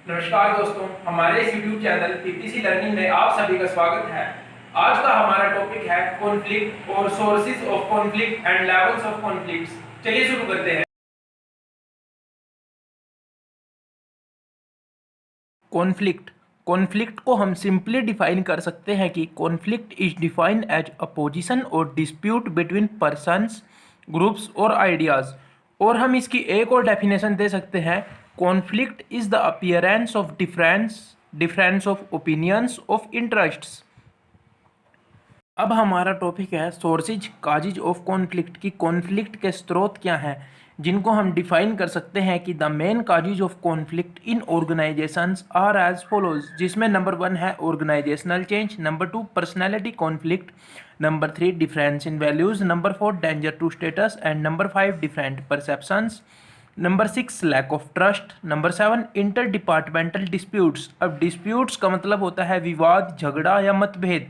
नमस्कार दोस्तों, हमारे इस YouTube चैनल पीपीसी लर्निंग में आप सभी का स्वागत है। आज का हमारा टॉपिक है कॉन्फ्लिक्ट और sources of conflict and levels of conflicts. चलिए शुरू करते हैं। कॉन्फ्लिक्ट को हम सिंपली डिफाइन कर सकते हैं कि conflict is defined as opposition और डिस्प्यूट बिटवीन पर्सन्स, ग्रुप्स और आइडियाज। और हम इसकी एक और डेफिनेशन दे सकते हैं, conflict is the appearance of difference of opinions of interests. अब हमारा टॉपिक है सोर्सेज काजेज ऑफ कॉन्फ्लिक्ट की कॉन्फ्लिक्ट के स्रोत क्या हैं, जिनको हम डिफाइन कर सकते हैं कि the main causes of conflict in organisations are as follows, जिसमें नंबर 1 है organisational change, number 2 personality conflict, number 3 difference in values, number 4 danger to status and number 5 different perceptions, number 6 lack of trust, number 7 inter departmental disputes. अब disputes का मतलब होता है विवाद, झगड़ा या मतभेद।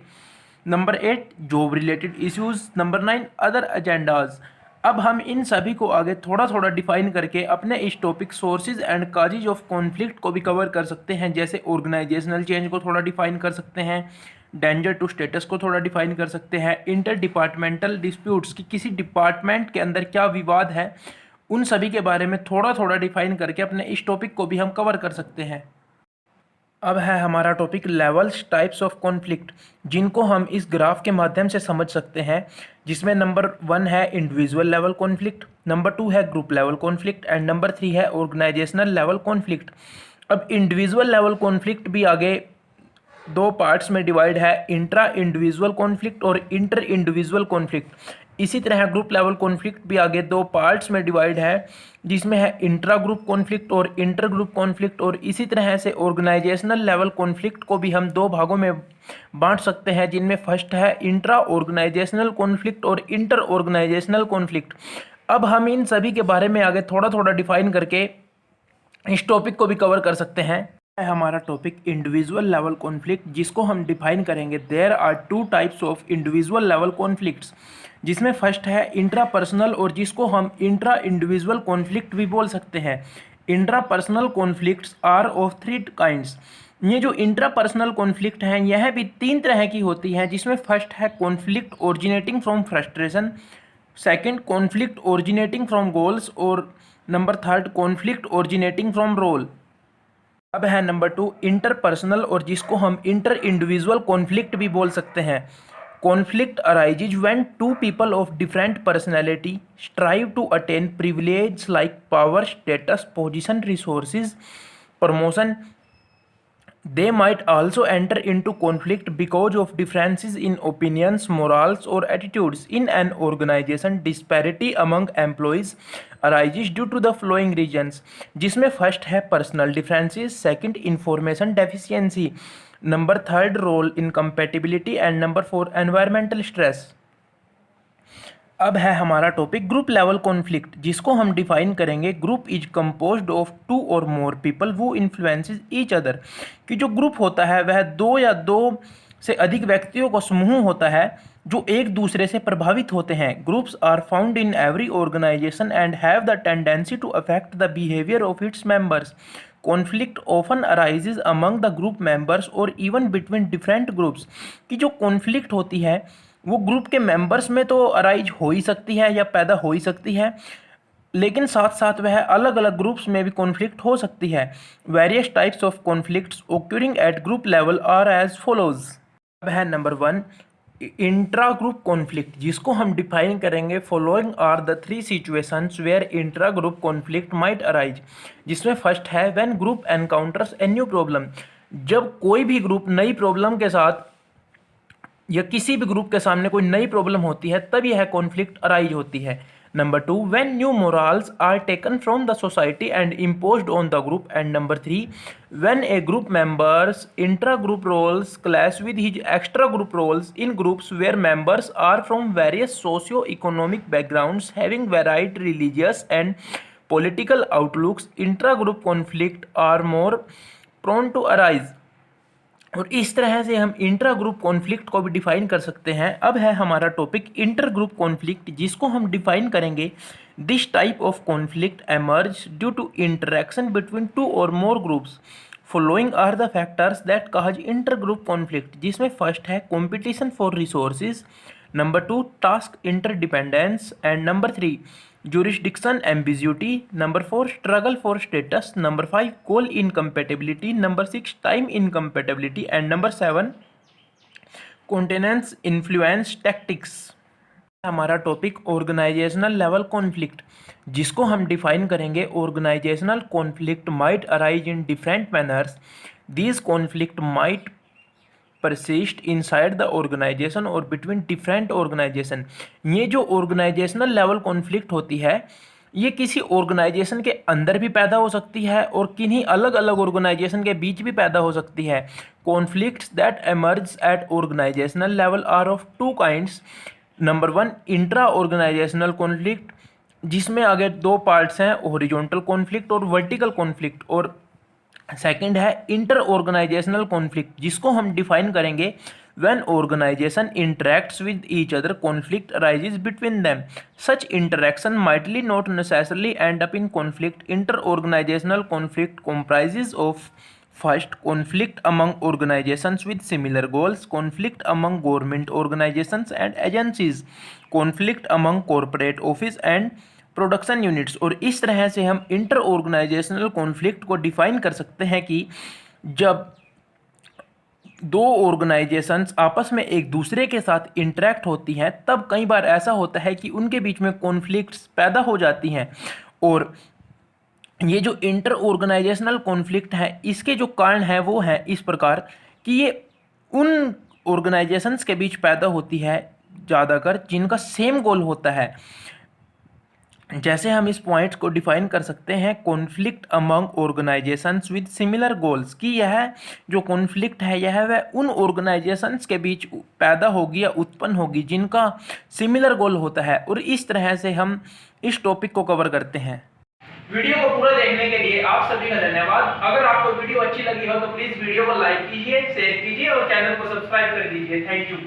Number 8 job related issues, number 9 other agendas. अब हम इन सभी को आगे थोड़ा थोड़ा डिफाइन करके अपने इस topic sources and causes of conflict को भी कवर कर सकते हैं। जैसे ऑर्गेनाइजेशनल चेंज को थोड़ा डिफाइन कर सकते हैं, डेंजर टू स्टेटस को थोड़ा डिफाइन कर सकते हैं, इंटर डिपार्टमेंटल डिस्प्यूट्स की किसी डिपार्टमेंट के अंदर क्या विवाद है, उन सभी के बारे में थोड़ा थोड़ा डिफाइन करके अपने इस टॉपिक को भी हम कवर कर सकते हैं। अब है हमारा topic levels types of conflict, जिनको हम इस ग्राफ के माध्यम से समझ सकते हैं। जिसमें नंबर 1 है इंडिविजुअल लेवल कॉन्फ्लिक्ट, नंबर 2 है group level conflict and number 3 है ऑर्गेनाइजेशनल लेवल कॉन्फ्लिक्ट। अब इंडिविजुअल लेवल कॉन्फ्लिक्ट भी आगे दो पार्ट्स में डिवाइड है, इंट्रा इंडिविजुअल कॉन्फ्लिक्ट और इंटर इंडिविजुअल कॉन्फ्लिक्ट। इसी तरह ग्रुप लेवल कॉन्फ्लिक्ट भी आगे दो पार्ट्स में डिवाइड है, जिसमें है इंट्रा ग्रुप कॉन्फ्लिक्ट और इंटर ग्रुप कॉन्फ्लिक्ट। और इसी तरह से ऑर्गेनाइजेशनल लेवल कॉन्फ्लिक्ट को भी हम दो भागों में बांट सकते हैं, जिनमें फर्स्ट है इंट्रा ऑर्गेनाइजेशनल कॉन्फ्लिक्ट और इंटर ऑर्गेनाइजेशनल कॉन्फ्लिक्ट। अब हम इन सभी के बारे में आगे थोड़ा थोड़ा डिफाइन करके इस टॉपिक को भी कवर कर सकते हैं। है हमारा टॉपिक इंडिविजुअल लेवल कॉन्फ्लिक्ट, जिसको हम डिफाइन करेंगे। There are 2 types of individual level conflicts, जिसमें फर्स्ट है इंट्रा पर्सनल और जिसको हम इंट्रा इंडिविजुअल कॉन्फ्लिक्ट भी बोल सकते हैं। Intrapersonal conflicts are of 3 kinds. ये जो इंट्रा पर्सनल कॉन्फ्लिक्ट हैं, यह भी 3 तरह की होती हैं, जिसमें फर्स्ट है conflict originating from frustration, second conflict originating from goals और number 3 conflict originating from role. अब है नंबर 2 इंटरपर्सनल और जिसको हम इंटर इंडिविजुअल कॉन्फ्लिक्ट भी बोल सकते हैं। Conflict arises when 2 people of different personality strive to attain privilege like power, status, position, resources, promotion. They might also enter into conflict because of differences in opinions, morals, or attitudes in an organization. Disparity among employees arises due to the following reasons, जिसमें first है personal differences, second information deficiency, number 3 role incompatibility and number 4 environmental stress. अब है हमारा topic group level conflict, जिसको हम define करेंगे। Group is composed of 2 और more people who influences each other. कि जो ग्रुप होता है वह 2 या 2 से अधिक व्यक्तियों का समूह होता है जो एक दूसरे से प्रभावित होते हैं। Groups are found in every organisation and have the tendency to affect the behaviour of its members. Conflict often arises among the group members और इवन बिटवीन डिफरेंट ग्रुप्स। की जो कॉन्फ्लिक्ट होती है वो ग्रुप के मेंबर्स में तो arise हो ही सकती है या पैदा हो ही सकती है, लेकिन साथ साथ वह अलग अलग ग्रुप्स में भी कॉन्फ्लिक्ट हो सकती है। Various types of conflicts occurring at group level are as follows. अब है नंबर 1 इंट्रा ग्रुप कॉन्फ्लिक्ट, जिसको हम डिफाइन करेंगे। Following are the 3 situations where intra group conflict might arise. जिसमें फर्स्ट है when group encounters a new problem. जब कोई भी ग्रुप नई प्रॉब्लम के साथ या किसी भी ग्रुप के सामने कोई नई प्रॉब्लम होती है, तब यह कॉन्फ्लिक्ट अराइज होती है। Number 2 when new morals are taken from the society and imposed on the group and number 3 when a group members intra group roles clash with his extra group roles in groups where members are from various socio economic backgrounds having varied religious and political outlooks. Intra group conflict are more prone to arise. और इस तरह से हम inter group conflict को भी define कर सकते हैं। अब है हमारा टॉपिक इंटर ग्रुप कॉन्फ्लिक्ट, जिसको हम डिफाइन करेंगे। This type of conflict emerge due to interaction between 2 और more groups following are the factors that cause inter group conflict, जिसमें फर्स्ट है competition for resources, number 2 task interdependence, and number 3 jurisdiction ambiguity, number 4 struggle for status, number 5 goal incompatibility, number 6 time incompatibility, and number 7 contentious influence tactics. हमारा topic organizational level conflict, जिसको हम define करेंगे। Organisational conflict might arise in different manners, these conflict might persist inside the organisation और between different organisation. ये जो organisational level conflict होती है, ये किसी ऑर्गेनाइजेशन के अंदर भी पैदा हो सकती है और किन्हीं अलग अलग ऑर्गेनाइजेशन के बीच भी पैदा हो सकती है। Conflicts that emerge at organisational level are of two kinds. Number 1 intra organisational conflict, जिसमें आगे दो पार्ट्स हैं, हॉरिजॉन्टल कॉन्फ्लिक्ट और वर्टिकल कॉन्फ्लिक्ट। और सेकंड है इंटर ऑर्गेनाइजेशनल कॉन्फ्लिक्ट, जिसको हम डिफाइन करेंगे when organization interacts with each other, conflict arises between them. Such interaction mightly not necessarily end up in conflict. Inter-organizational conflict comprises of first, conflict among organizations with similar goals, conflict among government organizations and agencies, conflict among corporate office and production units. और इस तरह से हम inter organisational conflict को define कर सकते हैं कि जब दो ऑर्गेनाइजेशंस आपस में एक दूसरे के साथ इंटरेक्ट होती हैं, तब कई बार ऐसा होता है कि उनके बीच में कॉन्फ्लिक्ट्स पैदा हो जाती हैं। और ये जो इंटर ऑर्गेनाइजेशनल कॉन्फ्लिक्ट है, इसके जो कारण हैं वो हैं इस प्रकार कि ये उन ऑर्गेनाइजेशंस के बीच पैदा होती है ज़्यादातर जिनका सेम गोल होता है। जैसे हम इस पॉइंट को डिफाइन कर सकते हैं, conflict among organisations with similar goals, कि यह जो कॉन्फ्लिक्ट है यह वह उन ऑर्गेनाइजेशंस के बीच पैदा होगी या उत्पन्न होगी जिनका सिमिलर गोल होता है। और इस तरह से हम इस टॉपिक को कवर करते हैं। वीडियो को पूरा देखने के लिए आप सभी का धन्यवाद। अगर आपको वीडियो अच्छी लगी हो तो प्लीज़ वीडियो को लाइक कीजिए, शेयर कीजिए और चैनल को सब्सक्राइब कर दीजिए। Thank you.